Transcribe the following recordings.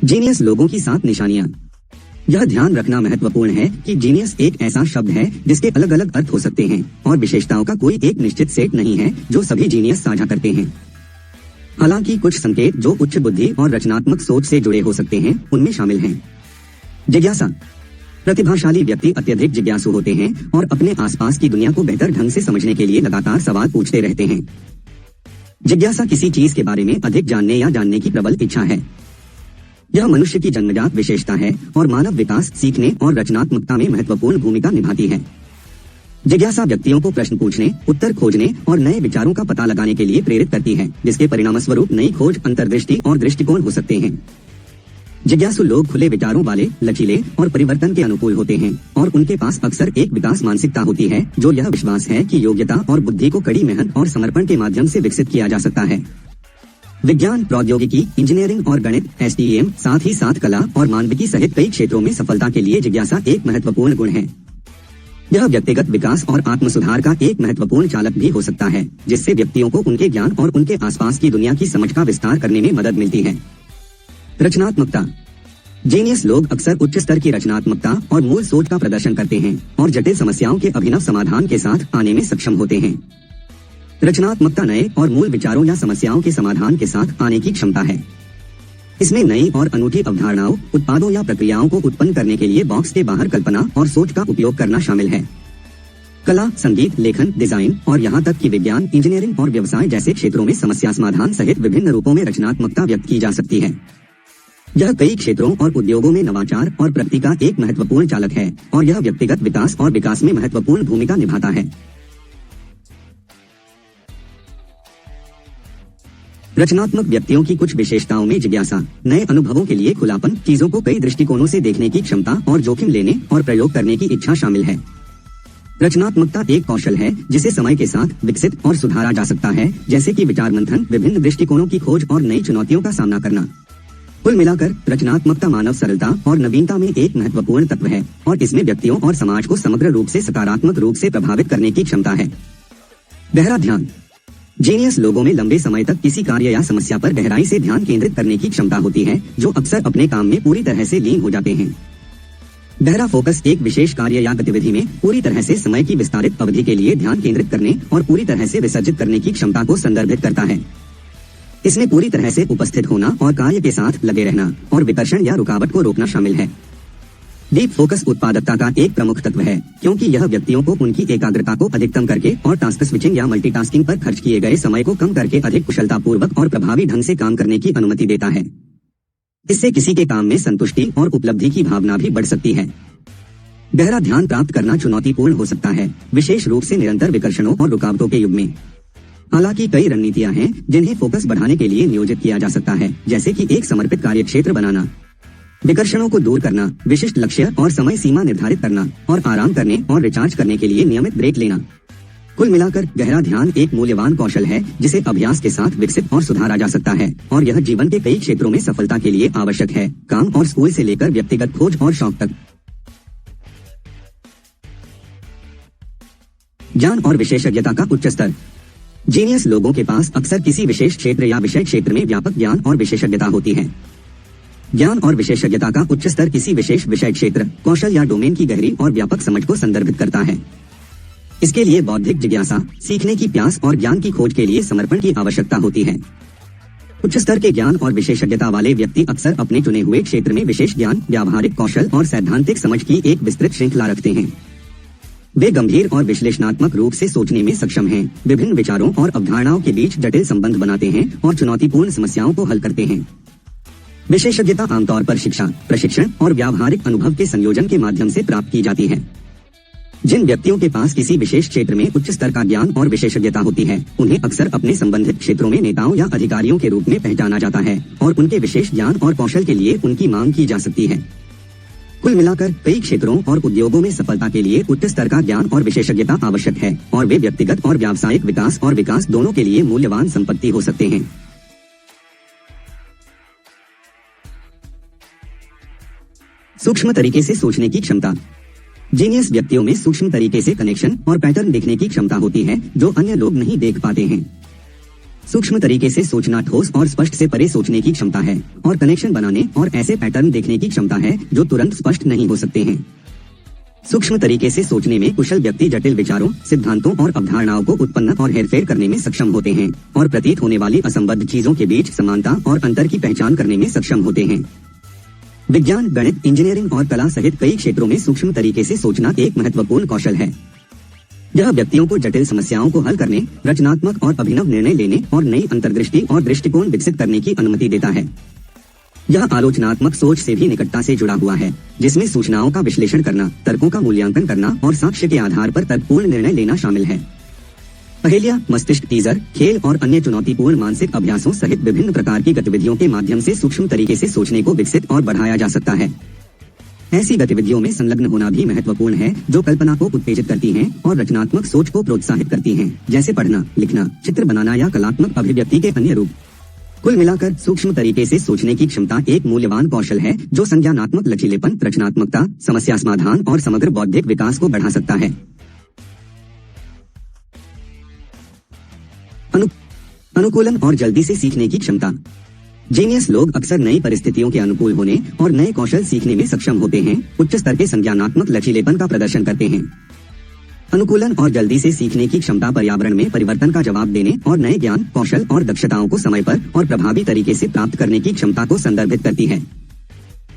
Genius लोगों की 7 निशानियां। यह ध्यान रखना महत्वपूर्ण है कि जीनियस एक ऐसा शब्द है जिसके अलग अलग अर्थ हो सकते हैं और विशेषताओं का कोई एक निश्चित सेट नहीं है जो सभी जीनियस साझा करते हैं। हालांकि कुछ संकेत जो उच्च बुद्धि और रचनात्मक सोच से जुड़े हो सकते हैं उनमें शामिल हैं। जिज्ञासा। प्रतिभाशाली व्यक्ति अत्यधिक जिज्ञासु होते हैं और अपने आसपास की दुनिया को बेहतर ढंग से समझने के लिए लगातार सवाल पूछते रहते हैं। जिज्ञासा किसी चीज के बारे में अधिक जानने या जानने की प्रबल इच्छा है। यह मनुष्य की जन्मजात विशेषता है और मानव विकास, सीखने और रचनात्मकता में महत्वपूर्ण भूमिका निभाती है। जिज्ञासा व्यक्तियों को प्रश्न पूछने, उत्तर खोजने और नए विचारों का पता लगाने के लिए प्रेरित करती है, जिसके परिणामस्वरूप नई खोज, अंतर्दृष्टि और दृष्टिकोण हो सकते हैं। जिज्ञासु लोग खुले विचारों वाले, लचीले और परिवर्तन के अनुकूल होते हैं और उनके पास अक्सर एक विकास मानसिकता होती है जो यह विश्वास है कि योग्यता और बुद्धि को कड़ी मेहनत और समर्पण के माध्यम से विकसित किया जा सकता है। विज्ञान, प्रौद्योगिकी, इंजीनियरिंग और गणित, STEM, साथ ही साथ कला और मानविकी सहित कई क्षेत्रों में सफलता के लिए जिज्ञासा एक महत्वपूर्ण गुण है। यह व्यक्तिगत विकास और आत्मसुधार का एक महत्वपूर्ण चालक भी हो सकता है, जिससे व्यक्तियों को उनके ज्ञान और उनके आसपास की दुनिया की समझ का विस्तार करने में मदद मिलती है। रचनात्मकता। जीनियस लोग अक्सर उच्च स्तर की रचनात्मकता और मूल सोच का प्रदर्शन करते हैं और जटिल समस्याओं के अभिनव समाधान के साथ आने में सक्षम होते हैं। रचनात्मकता नए और मूल विचारों या समस्याओं के समाधान के साथ आने की क्षमता है। इसमें नई और अनूठी अवधारणाओं, उत्पादों या प्रक्रियाओं को उत्पन्न करने के लिए बॉक्स के बाहर कल्पना और सोच का उपयोग करना शामिल है। कला, संगीत, लेखन, डिजाइन और यहाँ तक कि विज्ञान, इंजीनियरिंग और व्यवसाय जैसे क्षेत्रों में समस्या समाधान सहित विभिन्न रूपों में रचनात्मकता व्यक्त की जा सकती है। यह कई क्षेत्रों और उद्योगों में नवाचार और प्रगति का एक महत्वपूर्ण चालक है और यह व्यक्तिगत विकास और विकास में महत्वपूर्ण भूमिका निभाता है। रचनात्मक व्यक्तियों की कुछ विशेषताओं में जिज्ञासा, नए अनुभवों के लिए खुलापन, चीजों को कई दृष्टिकोणों से देखने की क्षमता और जोखिम लेने और प्रयोग करने की इच्छा शामिल है। रचनात्मकता एक कौशल है जिसे समय के साथ विकसित और सुधारा जा सकता है, जैसे कि विचार मंथन, विभिन्न दृष्टिकोणों की खोज और नई चुनौतियों का सामना करना। कुल मिलाकर रचनात्मकता मानव सरलता और नवीनता में एक महत्वपूर्ण तत्व है और इसमें व्यक्तियों और समाज को समग्र रूप से सकारात्मक रूप से प्रभावित करने की क्षमता है। गहरा ध्यान। जीनियस लोगों में लंबे समय तक किसी कार्य या समस्या पर गहराई से ध्यान केंद्रित करने की क्षमता होती है, जो अक्सर अपने काम में पूरी तरह से लीन हो जाते हैं। गहरा फोकस एक विशेष कार्य या गतिविधि में पूरी तरह से समय की विस्तारित अवधि के लिए ध्यान केंद्रित करने और पूरी तरह से विसर्जित करने की क्षमता को संदर्भित करता है। इसमें पूरी तरह से उपस्थित होना और कार्य के साथ लगे रहना और विकर्षण या रुकावट को रोकना शामिल है। डीप फोकस उत्पादकता का एक प्रमुख तत्व है, क्योंकि यह व्यक्तियों को उनकी एकाग्रता को अधिकतम करके और टास्क स्विचिंग या मल्टीटास्किंग पर खर्च किए गए समय को कम करके अधिक कुशलतापूर्वक और प्रभावी ढंग से काम करने की अनुमति देता है। इससे किसी के काम में संतुष्टि और उपलब्धि की भावना भी बढ़ सकती है। गहरा ध्यान प्राप्त करना चुनौतीपूर्ण हो सकता है, विशेष रूप से निरंतर विकर्षणों और रुकावटों के युग में। हालांकि कई रणनीतियां हैं जिन्हें फोकस बढ़ाने के लिए नियोजित किया जा सकता है, जैसे कि एक समर्पित कार्यक्षेत्र बनाना, विकर्षणों को दूर करना, विशिष्ट लक्ष्य और समय सीमा निर्धारित करना और आराम करने और रिचार्ज करने के लिए नियमित ब्रेक लेना। कुल मिलाकर गहरा ध्यान एक मूल्यवान कौशल है जिसे अभ्यास के साथ विकसित और सुधारा जा सकता है और यह जीवन के कई क्षेत्रों में सफलता के लिए आवश्यक है, काम और स्कूल से लेकर व्यक्तिगत खोज और शौक तक। ज्ञान और विशेषज्ञता का उच्च स्तर। जीनियस लोगों के पास अक्सर किसी विशेष क्षेत्र या विषय क्षेत्र में व्यापक ज्ञान और विशेषज्ञता होती है। ज्ञान और विशेषज्ञता का उच्च स्तर किसी विशेष विषय क्षेत्र, कौशल या डोमेन की गहरी और व्यापक समझ को संदर्भित करता है। इसके लिए बौद्धिक जिज्ञासा, सीखने की प्यास और ज्ञान की खोज के लिए समर्पण की आवश्यकता होती है। उच्च स्तर के ज्ञान और विशेषज्ञता वाले व्यक्ति अक्सर अपने चुने हुए क्षेत्र में विशेष ज्ञान, व्यावहारिक कौशल और सैद्धांतिक समझ की एक विस्तृत श्रृंखला रखते हैं। वे गंभीर और विश्लेषणात्मक रूप से सोचने में सक्षम हैं, विभिन्न विचारों और अवधारणाओं के बीच जटिल संबंध बनाते हैं और चुनौतीपूर्ण समस्याओं को हल करते हैं। विशेषज्ञता आमतौर पर शिक्षा, प्रशिक्षण और व्यावहारिक अनुभव के संयोजन के माध्यम से प्राप्त की जाती है। जिन व्यक्तियों के पास किसी विशेष क्षेत्र में उच्च स्तर का ज्ञान और विशेषज्ञता होती है, उन्हें अक्सर अपने संबंधित क्षेत्रों में नेताओं या अधिकारियों के रूप में पहचाना जाता है और उनके विशेष ज्ञान और कौशल के लिए उनकी मांग की जा सकती है। कुल मिलाकर कई क्षेत्रों और उद्योगों में सफलता के लिए उच्च स्तर का ज्ञान और विशेषज्ञता आवश्यक है और वे व्यक्तिगत और व्यावसायिक विकास और विकास दोनों के लिए मूल्यवान संपत्ति हो सकते हैं। सूक्ष्म तरीके से सोचने की क्षमता। जीनियस व्यक्तियों में सूक्ष्म तरीके से कनेक्शन और पैटर्न देखने की क्षमता होती है जो अन्य लोग नहीं देख पाते हैं। सूक्ष्म तरीके से सोचना ठोस और स्पष्ट से परे सोचने की क्षमता है और कनेक्शन बनाने और ऐसे पैटर्न देखने की क्षमता है जो तुरंत स्पष्ट नहीं हो सकते हैं। सूक्ष्म तरीके से सोचने में कुशल व्यक्ति जटिल विचारों, सिद्धांतों और अवधारणाओं को उत्पन्न और हेरफेर करने में सक्षम होते हैं और प्रतीत होने वाली असंबद्ध चीजों के बीच समानता और अंतर की पहचान करने में सक्षम होते हैं। विज्ञान, गणित, इंजीनियरिंग और कला सहित कई क्षेत्रों में सूक्ष्म तरीके से सोचना एक महत्वपूर्ण कौशल है। यह व्यक्तियों को जटिल समस्याओं को हल करने, रचनात्मक और अभिनव निर्णय लेने और नई अंतर्दृष्टि और दृष्टिकोण विकसित करने की अनुमति देता है। यह आलोचनात्मक सोच से भी निकटता से जुड़ा हुआ है, जिसमें सूचनाओं का विश्लेषण करना, तर्कों का मूल्यांकन करना और साक्ष्य के आधार पर तर्कपूर्ण निर्णय लेना शामिल है। पहेलियां, मस्तिष्क टीजर, खेल और अन्य चुनौतीपूर्ण मानसिक अभ्यासों सहित विभिन्न प्रकार की गतिविधियों के माध्यम से सूक्ष्म तरीके से सोचने को विकसित और बढ़ाया जा सकता है। ऐसी गतिविधियों में संलग्न होना भी महत्वपूर्ण है जो कल्पना को उत्तेजित करती हैं और रचनात्मक सोच को प्रोत्साहित करती हैं, जैसे पढ़ना, लिखना, चित्र बनाना या कलात्मक अभिव्यक्ति के अन्य रूप। कुल मिलाकर सूक्ष्म तरीके से सोचने की क्षमता एक मूल्यवान कौशल है जो संज्ञानात्मक लचीलेपन, रचनात्मकता, समस्या समाधान और समग्र बौद्धिक विकास को बढ़ा सकता है। अनुकूलन और जल्दी से सीखने की क्षमता। जीनियस लोग अक्सर नई परिस्थितियों के अनुकूल होने और नए कौशल सीखने में सक्षम होते हैं, उच्च स्तर के संज्ञानात्मक लचीलेपन का प्रदर्शन करते हैं। अनुकूलन और जल्दी से सीखने की क्षमता पर्यावरण में परिवर्तन का जवाब देने और नए ज्ञान, कौशल और दक्षताओं को समय पर और प्रभावी तरीके से प्राप्त करने की क्षमता को संदर्भित करती है।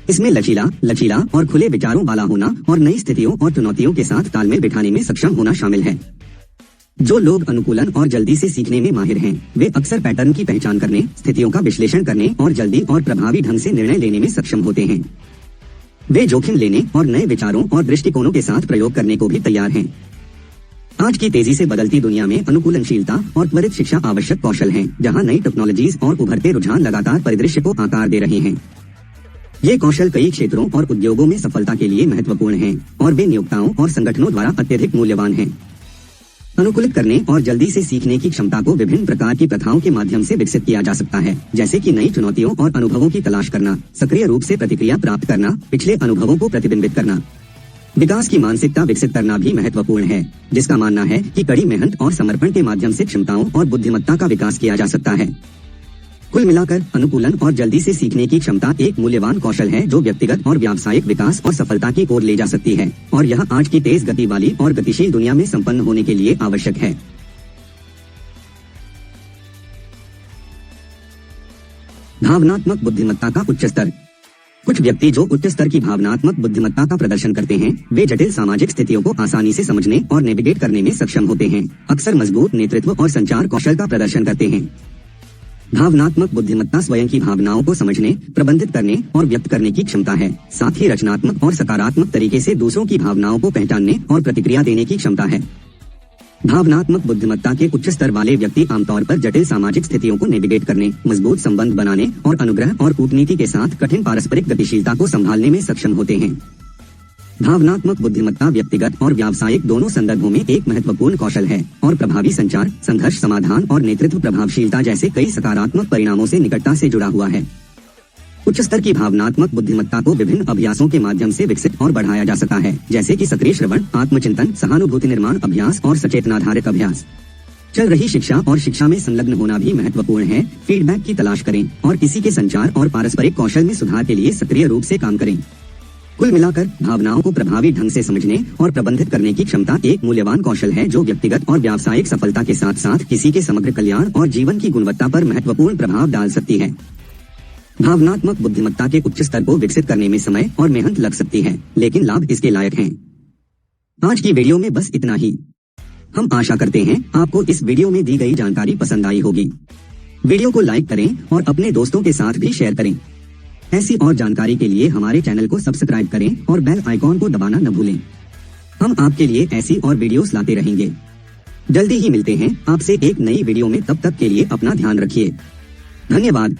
इसमें लचीला और खुले विचारों वाला होना और नई स्थितियों और चुनौतियों के साथ तालमेल बिठाने में सक्षम होना शामिल है। जो लोग अनुकूलन और जल्दी से सीखने में माहिर हैं, वे अक्सर पैटर्न की पहचान करने, स्थितियों का विश्लेषण करने और जल्दी और प्रभावी ढंग से निर्णय लेने में सक्षम होते हैं। वे जोखिम लेने और नए विचारों और दृष्टिकोणों के साथ प्रयोग करने को भी तैयार हैं। आज की तेजी से बदलती दुनिया में अनुकूलनशीलता और त्वरित शिक्षा आवश्यक कौशल हैं, जहां नई टेक्नोलॉजीज और उभरते रुझान लगातार परिदृश्य को आकार दे रहे हैं। ये कौशल कई क्षेत्रों और उद्योगों में सफलता के लिए महत्वपूर्ण हैं और वे नियोक्ताओं और संगठनों द्वारा अत्यधिक मूल्यवान हैं। अनुकूलित करने और जल्दी से सीखने की क्षमता को विभिन्न प्रकार की प्रथाओं के माध्यम से विकसित किया जा सकता है, जैसे कि नई चुनौतियों और अनुभवों की तलाश करना, सक्रिय रूप से प्रतिक्रिया प्राप्त करना, पिछले अनुभवों को प्रतिबिंबित करना। विकास की मानसिकता विकसित करना भी महत्वपूर्ण है, जिसका मानना है कि कड़ी मेहनत और समर्पण के माध्यम से क्षमताओं और बुद्धिमत्ता का विकास किया जा सकता है। कुल मिलाकर अनुकूलन और जल्दी से सीखने की क्षमता एक मूल्यवान कौशल है जो व्यक्तिगत और व्यावसायिक विकास और सफलता की ओर ले जा सकती है, और यह आज की तेज गति वाली और गतिशील दुनिया में संपन्न होने के लिए आवश्यक है। भावनात्मक बुद्धिमत्ता का उच्च स्तर। कुछ व्यक्ति जो उच्च स्तर की भावनात्मक बुद्धिमत्ता का प्रदर्शन करते हैं, वे जटिल सामाजिक स्थितियों को आसानी से समझने और नेविगेट करने में सक्षम होते हैं, अक्सर मजबूत नेतृत्व और संचार कौशल का प्रदर्शन करते हैं। भावनात्मक बुद्धिमत्ता स्वयं की भावनाओं को समझने, प्रबंधित करने और व्यक्त करने की क्षमता है, साथ ही रचनात्मक और सकारात्मक तरीके से दूसरों की भावनाओं को पहचानने और प्रतिक्रिया देने की क्षमता है। भावनात्मक बुद्धिमत्ता के उच्च स्तर वाले व्यक्ति आमतौर पर जटिल सामाजिक स्थितियों को नेविगेट करने, मजबूत संबंध बनाने और अनुग्रह और कूटनीति के साथ कठिन पारस्परिक गतिशीलता को संभालने में सक्षम होते हैं। भावनात्मक बुद्धिमत्ता व्यक्तिगत और व्यावसायिक दोनों संदर्भों में एक महत्वपूर्ण कौशल है और प्रभावी संचार, संघर्ष समाधान और नेतृत्व प्रभावशीलता जैसे कई सकारात्मक परिणामों से निकटता से जुड़ा हुआ है। उच्च स्तर की भावनात्मक बुद्धिमत्ता को विभिन्न अभ्यासों के माध्यम से विकसित और बढ़ाया जा सकता है, जैसे कि सक्रिय श्रवण, आत्मचिंतन, सहानुभूति निर्माण अभ्यास और सचेतनाधारित अभ्यास। चल रही शिक्षा और शिक्षा में संलग्न होना भी महत्वपूर्ण है। फीडबैक की तलाश करें और किसी के संचार और पारस्परिक कौशल में सुधार के लिए सक्रिय रूप से काम करें। कुल मिलाकर भावनाओं को प्रभावी ढंग से समझने और प्रबंधित करने की क्षमता एक मूल्यवान कौशल है जो व्यक्तिगत और व्यावसायिक सफलता के साथ साथ किसी के समग्र कल्याण और जीवन की गुणवत्ता पर महत्वपूर्ण प्रभाव डाल सकती है। भावनात्मक बुद्धिमत्ता के उच्च स्तर को विकसित करने में समय और मेहनत लग सकती है, लेकिन लाभ इसके लायक हैं। आज की वीडियो में बस इतना ही। हम आशा करते हैं आपको इस वीडियो में दी गई जानकारी पसंद आई होगी। वीडियो को लाइक करें और अपने दोस्तों के साथ भी शेयर करें। ऐसी और जानकारी के लिए हमारे चैनल को सब्सक्राइब करें और बेल आइकॉन को दबाना न भूलें। हम आपके लिए ऐसी और वीडियोस लाते रहेंगे। जल्दी ही मिलते हैं आपसे एक नई वीडियो में, तब तक के लिए अपना ध्यान रखिए। धन्यवाद।